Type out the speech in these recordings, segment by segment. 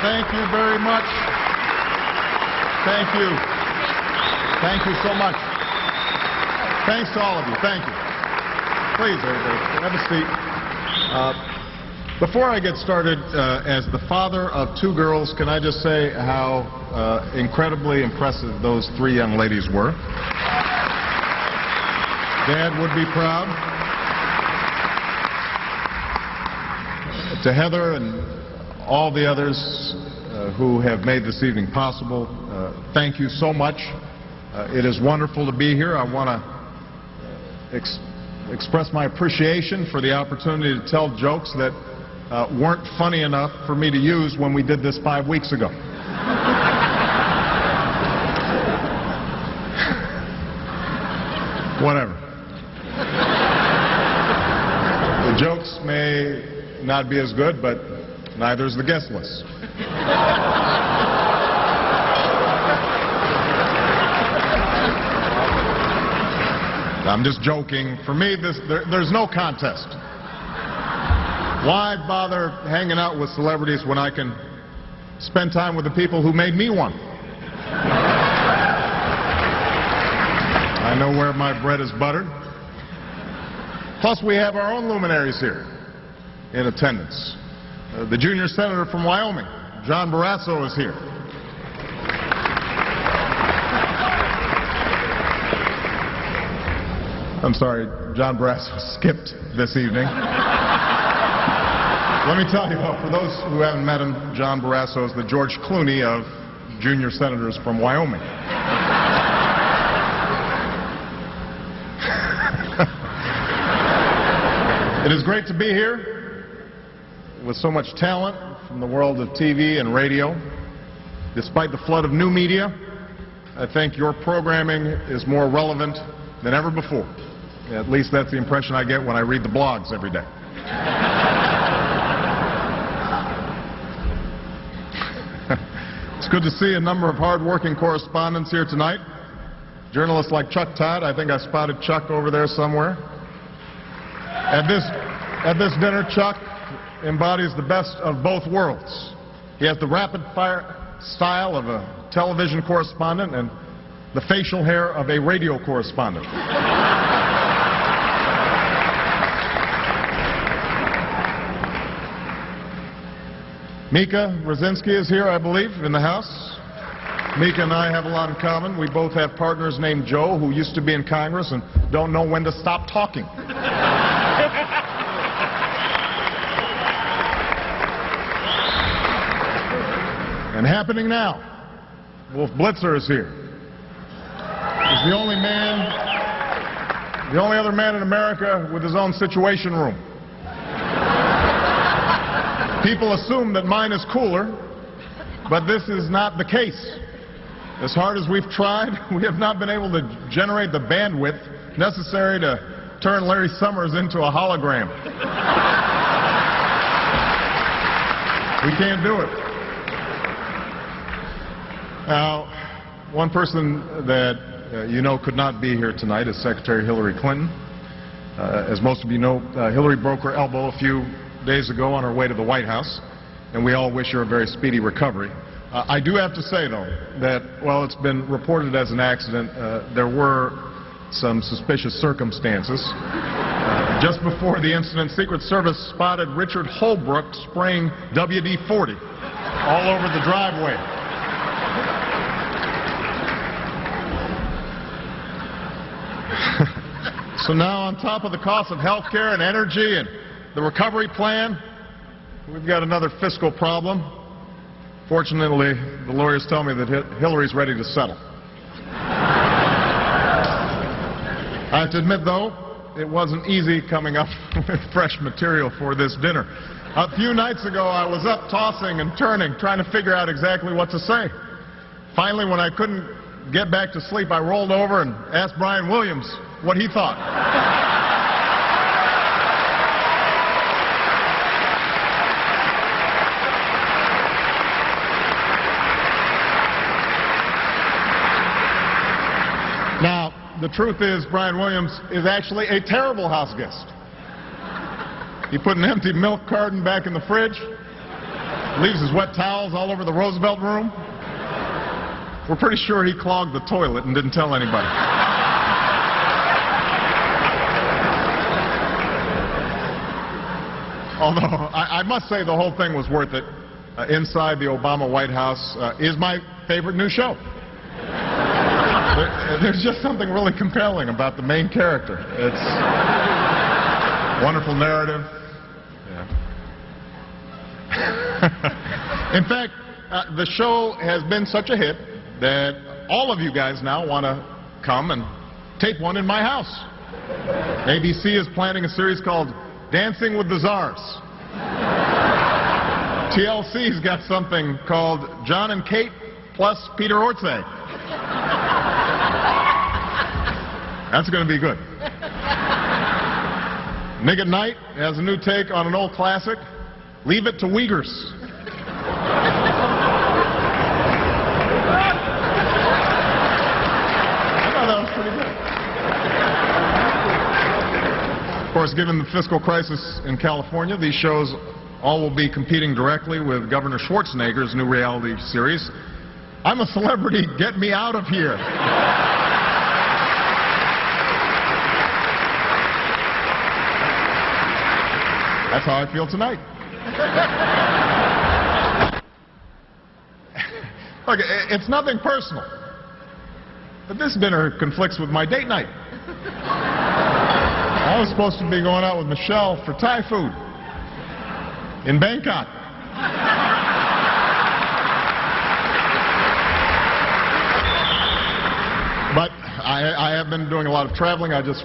Thank you very much. Thank you. Thank you so much. Thanks to all of you. Thank you. Please, everybody, have a seat. Before I get started, as the father of two girls, can I just say how incredibly impressive those three young ladies were? Dad would be proud. To Heather and all the others who have made this evening possible, thank you so much. It is wonderful to be here. I want to express my appreciation for the opportunity to tell jokes that weren't funny enough for me to use when we did this 5 weeks ago. Whatever. The jokes may not be as good, but neither is the guest list. I'm just joking. For me, there's no contest. Why bother hanging out with celebrities when I can spend time with the people who made me one? I know where my bread is buttered. Plus, we have our own luminaries here in attendance. The junior senator from Wyoming, John Barrasso, is here. I'm sorry, John Barrasso skipped this evening. Let me tell you, for those who haven't met him, John Barrasso is the George Clooney of junior senators from Wyoming. It is great to be here with so much talent from the world of TV and radio. Despite the flood of new media, I think your programming is more relevant than ever before. At least that's the impression I get when I read the blogs every day. It's good to see a number of hard-working correspondents here tonight. Journalists like Chuck Todd. I think I spotted Chuck over there somewhere. At this dinner, Chuck embodies the best of both worlds. He has the rapid-fire style of a television correspondent and the facial hair of a radio correspondent. Mika Brzezinski is here, I believe, in the house. Mika and I have a lot in common. We both have partners named Joe who used to be in Congress and don't know when to stop talking. And happening now, Wolf Blitzer is here. He's the only other man in America with his own situation room. People assume that mine is cooler, but this is not the case. As hard as we've tried, we have not been able to generate the bandwidth necessary to turn Larry Summers into a hologram. We can't do it. Now, one person that you know could not be here tonight is Secretary Hillary Clinton. As most of you know, Hillary broke her elbow a few days ago on her way to the White House, and we all wish her a very speedy recovery. I do have to say, though, that while it's been reported as an accident, there were some suspicious circumstances. Just before the incident, Secret Service spotted Richard Holbrooke spraying WD-40 all over the driveway. So now, on top of the cost of health care and energy and the recovery plan, we've got another fiscal problem. Fortunately, the lawyers tell me that Hillary's ready to settle. I have to admit, though, it wasn't easy coming up with fresh material for this dinner. A few nights ago, I was up tossing and turning, trying to figure out exactly what to say. Finally, when I couldn't get back to sleep, I rolled over and asked Brian Williams what he thought. Now, the truth is, Brian Williams is actually a terrible house guest. He put an empty milk carton back in the fridge. leaves his wet towels all over the Roosevelt room. We're pretty sure he clogged the toilet and didn't tell anybody. Although, I must say the whole thing was worth it. Inside the Obama White House is my favorite new show. There's just something really compelling about the main character. It's wonderful narrative. Yeah. In fact, the show has been such a hit that all of you guys now want to come and tape one in my house. ABC is planning a series called Dancing with the Czars. TLC's got something called John and Kate plus Peter Orszag. That's going to be good. Nick at Night has a new take on an old classic, Leave It to Uyghurs. I thought that was pretty good. Of course, given the fiscal crisis in California, these shows all will be competing directly with Governor Schwarzenegger's new reality series, I'm a Celebrity, Get Me Out of Here. That's how I feel tonight. Look, it's nothing personal, but this dinner conflicts with my date night. I was supposed to be going out with Michelle for Thai food in Bangkok. But I have been doing a lot of traveling. I just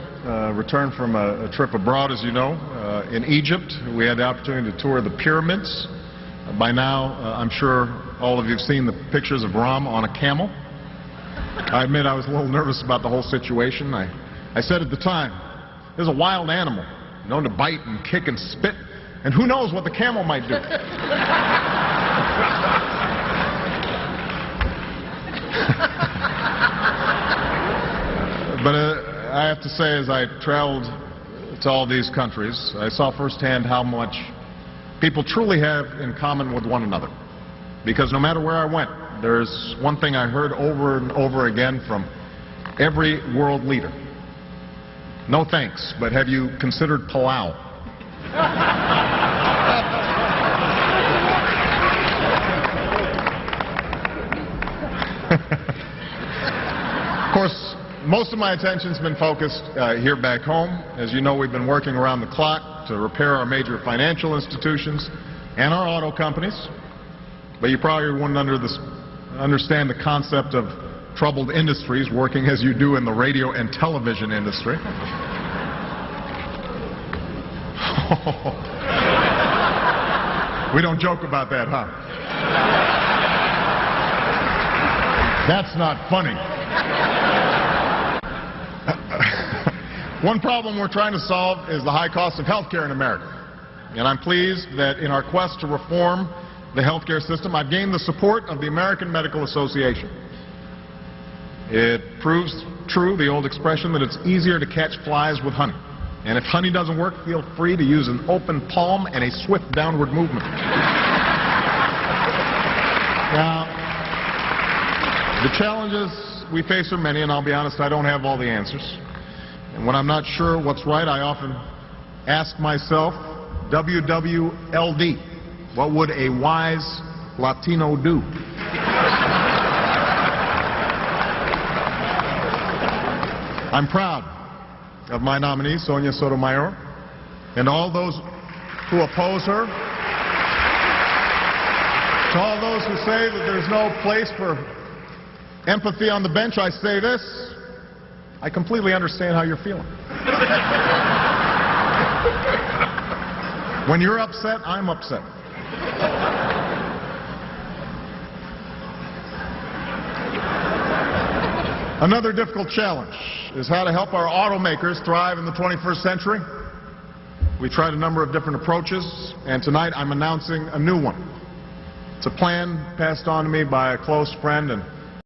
returned from a trip abroad, as you know, in Egypt. We had the opportunity to tour the pyramids. By now, I'm sure all of you have seen the pictures of Ram on a camel. I admit I was a little nervous about the whole situation. I said at the time, there's a wild animal known to bite and kick and spit, and who knows what the camel might do. But I have to say, as I traveled to all these countries, I saw firsthand how much people truly have in common with one another. Because no matter where I went, there's one thing I heard over and over again from every world leader. No thanks, but have you considered palau? Of course, most of my attention's been focused here back home. As you know, we've been working around the clock to repair our major financial institutions and our auto companies. But you probably wouldn't understand the concept of troubled industries working as you do in the radio and television industry. We don't joke about that, huh? That's not funny. One problem we're trying to solve is the high cost of health care in America. And I'm pleased that in our quest to reform the health care system, I've gained the support of the American Medical Association. It proves true, the old expression, that it's easier to catch flies with honey. And if honey doesn't work, feel free to use an open palm and a swift downward movement. Now, the challenges we face are many, and I'll be honest, I don't have all the answers. And when I'm not sure what's right, I often ask myself, WWLD, what would a wise Latino do? I'm proud of my nominee, Sonia Sotomayor, and all those who oppose her. To all those who say that there's no place for empathy on the bench, I say this: I completely understand how you're feeling. When you're upset, I'm upset. Another difficult challenge is how to help our automakers thrive in the 21st century. We tried a number of different approaches, and tonight I'm announcing a new one. It's a plan passed on to me by a close friend and